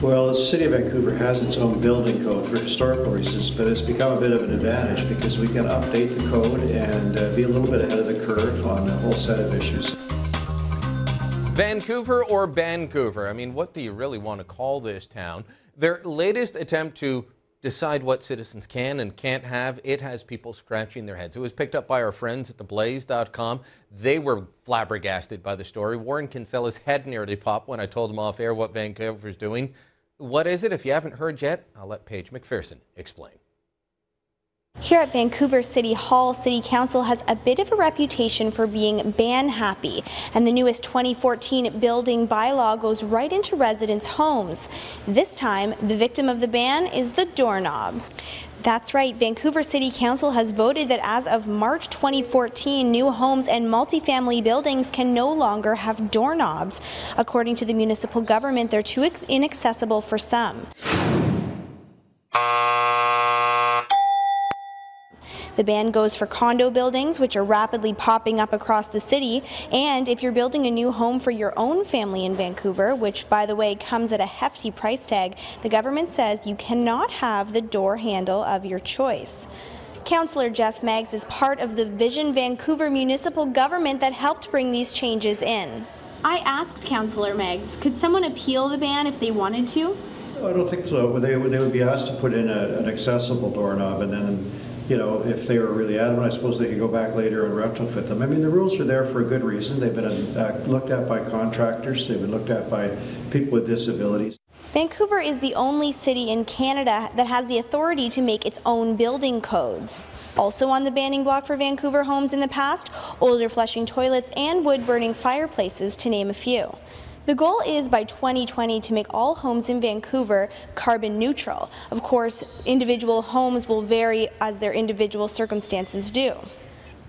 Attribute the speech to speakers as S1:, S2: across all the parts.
S1: Well, the City of Vancouver has its own building code for historical reasons, but it's become a bit of an advantage because we can update the code and be a little bit ahead of the curve on a whole set of issues.
S2: Vancouver or Vancouver? I mean, what do you really want to call this town? Their latest attempt to decide what citizens can and can't have, it has people scratching their heads. It was picked up by our friends at theblaze.com. They were flabbergasted by the story. Warren Kinsella's head nearly popped when I told him off air what Vancouver's doing. What is it? If you haven't heard yet, I'll let Paige McPherson explain.
S3: Here at Vancouver City Hall, City Council has a bit of a reputation for being ban happy, and the newest 2014 building bylaw goes right into residents' homes. This time, the victim of the ban is the doorknob. That's right, Vancouver City Council has voted that as of March 2014, new homes and multifamily buildings can no longer have doorknobs. According to the municipal government, they're too inaccessible for some. The ban goes for condo buildings, which are rapidly popping up across the city, and if you're building a new home for your own family in Vancouver, which, by the way, comes at a hefty price tag, the government says you cannot have the door handle of your choice. Councillor Jeff Meggs is part of the Vision Vancouver municipal government that helped bring these changes in. I asked Councillor Meggs, could someone appeal the ban if they wanted to?
S1: I don't think so. They would be asked to put in an accessible doorknob, and then, you know, if they were really adamant, I suppose they could go back later and retrofit them. I mean, the rules are there for a good reason. They've been looked at by contractors. They've been looked at by people with disabilities.
S3: Vancouver is the only city in Canada that has the authority to make its own building codes. Also on the banning block for Vancouver homes in the past, older flushing toilets and wood-burning fireplaces, to name a few. The goal is by 2020 to make all homes in Vancouver carbon neutral. Of course, individual homes will vary as their individual circumstances do.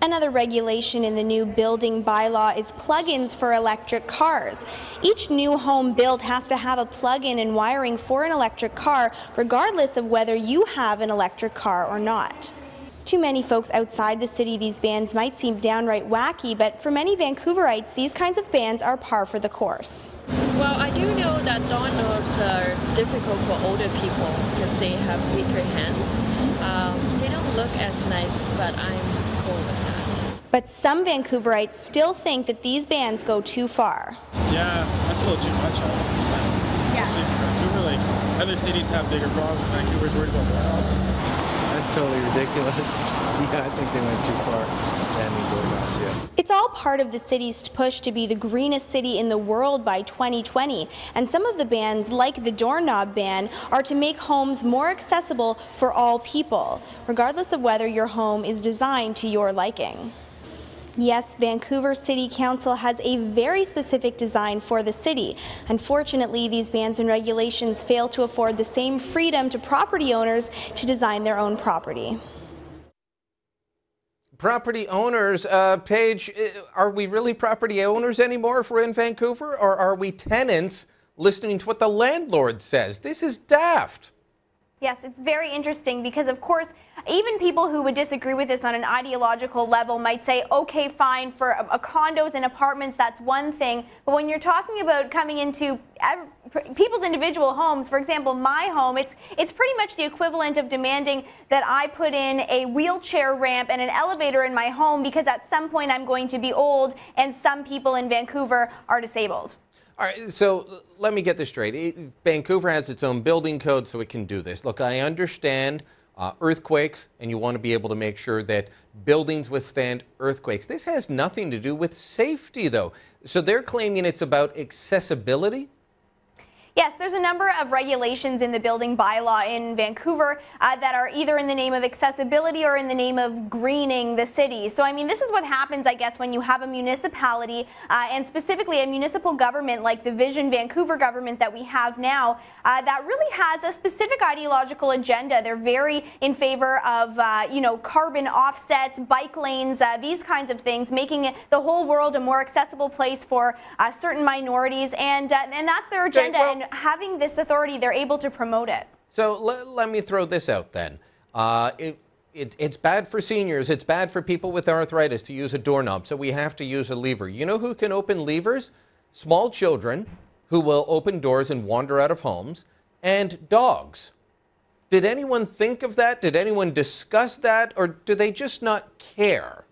S3: Another regulation in the new building bylaw is plug-ins for electric cars. Each new home built has to have a plug-in and wiring for an electric car, regardless of whether you have an electric car or not. To many folks outside the city, these bans might seem downright wacky, but for many Vancouverites, these kinds of bans are par for the course.
S4: Well, I do know that doorknobs are difficult for older people because they have weaker hands. They don't look as nice, but I'm cool with that.
S3: But some Vancouverites still think that these bans go too far.
S5: Yeah, that's a little too much. Especially for Vancouver, like other cities have bigger problems. Vancouver's worried about doorknobs.
S6: That's totally ridiculous. Yeah, I think they went too far. Banning doorknobs, yes.
S3: It's all part of the city's push to be the greenest city in the world by 2020. And some of the bans, like the doorknob ban, are to make homes more accessible for all people, regardless of whether your home is designed to your liking. Yes, Vancouver City Council has a very specific design for the city. Unfortunately, these bans and regulations fail to afford the same freedom to property owners to design their own property.
S2: Property owners, Paige, are we really property owners anymore if we're in Vancouver, or are we tenants listening to what the landlord says? This is daft.
S3: Yes, it's very interesting because, of course, even people who would disagree with this on an ideological level might say, okay, fine, for condos and apartments, that's one thing. But when you're talking about coming into people's individual homes, for example, my home, it's pretty much the equivalent of demanding that I put in a wheelchair ramp and an elevator in my home because at some point I'm going to be old and some people in Vancouver are disabled.
S2: All right, so let me get this straight. Vancouver has its own building code, so it can do this. Look, I understand earthquakes, and you want to be able to make sure that buildings withstand earthquakes. This has nothing to do with safety, though. So they're claiming it's about accessibility?
S3: Yes, there's a number of regulations in the building bylaw in Vancouver that are either in the name of accessibility or in the name of greening the city. So, I mean, this is what happens, I guess, when you have a municipality and specifically a municipal government like the Vision Vancouver government that we have now that really has a specific ideological agenda. They're very in favor of, carbon offsets, bike lanes, these kinds of things, making the whole world a more accessible place for certain minorities, and that's their agenda.
S2: Okay, well,
S3: and having this authority, they're able to promote it.
S2: So let me throw this out then. It's bad for seniors. It's bad for people with arthritis to use a doorknob, so we have to use a lever. You know who can open levers? Small children who will open doors and wander out of homes. and dogs. Did anyone think of that? Did anyone discuss that? Or do they just not care?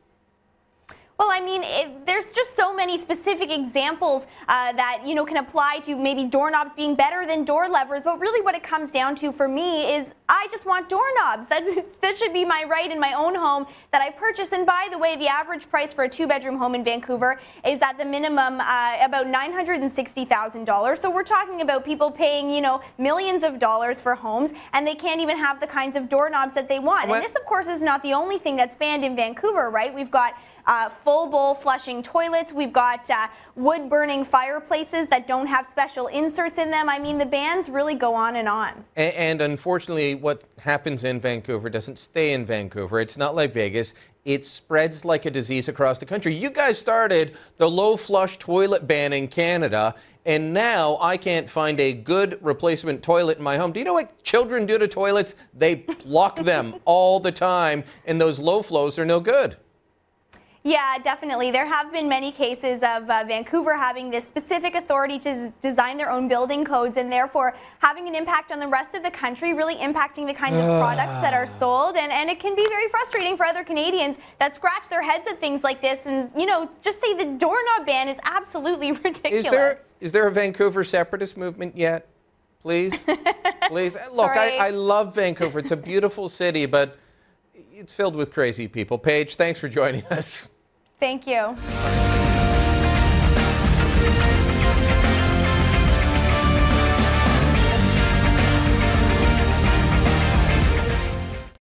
S3: Well, I mean, there's just so many specific examples that, you know, can apply to maybe doorknobs being better than door levers. But really what it comes down to for me is I just want doorknobs. That should be my right in my own home that I purchase. And by the way, the average price for a 2-bedroom home in Vancouver is at the minimum about $960,000. So we're talking about people paying, you know, millions of dollars for homes, and they can't even have the kinds of doorknobs that they want. And this, of course, is not the only thing that's banned in Vancouver, right? We've got full bowl flushing toilets. We've got wood burning fireplaces that don't have special inserts in them. I mean, the bans really go on and on.
S2: And unfortunately, what happens in Vancouver doesn't stay in Vancouver. It's not like Vegas. It spreads like a disease across the country. You guys started the low flush toilet ban in Canada, and now I can't find a good replacement toilet in my home. Do you know what children do to toilets? They block them all the time, and those low flows are no good.
S3: Yeah, definitely. There have been many cases of Vancouver having this specific authority to design their own building codes and therefore having an impact on the rest of the country, really impacting the kinds of products that are sold. And it can be very frustrating for other Canadians that scratch their heads at things like this and, you know, just say the doorknob ban is absolutely ridiculous.
S2: Is there a Vancouver separatist movement yet? Please? Please? Look, I love Vancouver. It's a beautiful city, but it's filled with crazy people. Paige, thanks for joining us.
S3: Thank you.